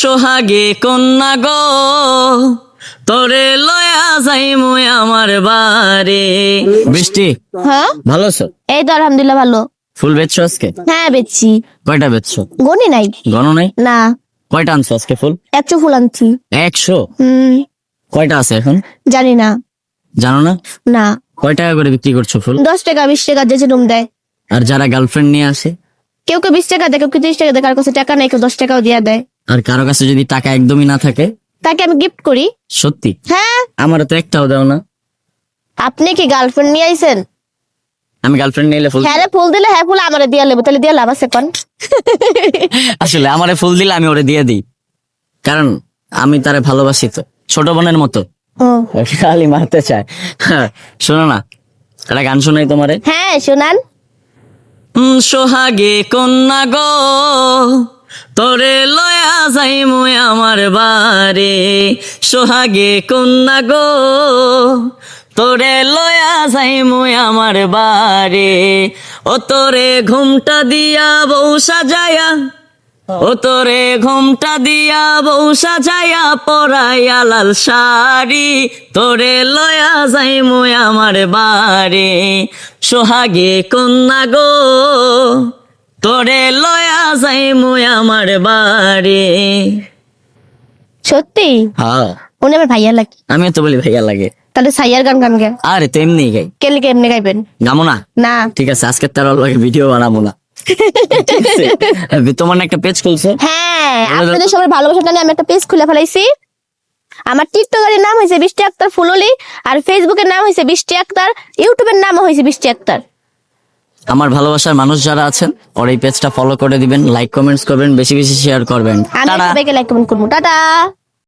সোহাগে কন্যা গো তোরে লয়া যাই মুই আমার বাড়ি। বৃষ্টি হ্যাঁ ভালো আছো? এই তো আলহামদুলিল্লাহ ভালো। ফুল বেচছো আজকে? হ্যাঁ বেচছি। কয়টা বেচছো? গনি নাই গণ নাই? না, কয়টা আনছো আজকে ফুল? 100 ফুল আনছি। 100? কয়টা আছে এখন জানি না। জানো না? না, কয় টাকা করে বিক্রি করছো ফুল? 10 টাকা 20 টাকা যে যেরকম দেয়। আর যারা গার্লফ্রেন্ড নিয়ে আসে? কেউ কেউ 20 টাকা দেয়, কেউ কেউ 30 টাকা দেয়, কার কাছে টাকা নেই কেউ 10 টাকাও দিয়ে দেয়। আর কারো কাছে যদি টাকা একদমই না থাকে? তাকে আমি গিফট করি। সত্যি? হ্যাঁ। আমারও তো একটাও দাও না। আপনি কি গার্লফ্রেন্ড নিয়ে আইছেন? আমি গার্লফ্রেন্ড নিলে ফুল হ্যাঁ রে, ফুল দিলে হ্যাঁ ফুল আমারে দিয়ে লেবো, তাহলে দিয়ে লাভ আছে কোন? আসলে আমারে ফুল দিলে আমি ওরে দিয়ে দিই, কারণ আমি তারে ভালোবাসি তো, ছোট বোনের মতো। ও খালি মারতে চায়। হ্যাঁ, শোনো না, একটা গান শোনাই তোমারে। হ্যাঁ শোনান। সোহাগে কন্যা গো তোরে লয়া যাই মুই আমার বাড়ি। সোহাগে কন্যা গো তোরে লয়া যাই মুই আমার বাড়ি। ও তোরে ঘুমটা দিয়া বউ সাজায়া, ও তোরে ঘুমটা দিয়া বউ সাজায়া পরাইয়া লাল শাড়ি। তোরে লয়া যাই মুই আমার বাড়ি। সোহাগে কন্যা গো তোরে লয়া যাই মুই আমার বাড়ি। সত্যি? হ্যাঁ, উনি আমার ভাইয়া লাগে। আমিও তো বলি ভাইয়া লাগে। তাহলে সাইয়ার গান গান গে। আরে তো এমনি গাই। কেলে কেমনে গাইবেন? গামো না? না। ঠিক আছে, আজকে তার লগে ভিডিও বানাবো না। তোমার না একটা পেজ খুলছে? হ্যাঁ, আপনাদের সবার ভালোবাসাটা নিয়ে আমি একটা পেজ খুলে ফেলাইছি। আমার টিকটকের নাম হয়েছে বৃষ্টি আক্তার ফুললি, আর ফেসবুকের নাম হয়েছে বৃষ্টি আক্তার, ইউটিউবের নাম হয়েছে বৃষ্টি আক্তার। আমার ভালোবাসার মানুষ যারা আছেন ওর এই পেজটা ফলো করে দিবেন, লাইক কমেন্টস করবেন, বেশি বেশি শেয়ার করবেন। আমি টাটা। সবাইকে লাইক কমেন্ট করবো। টাটা।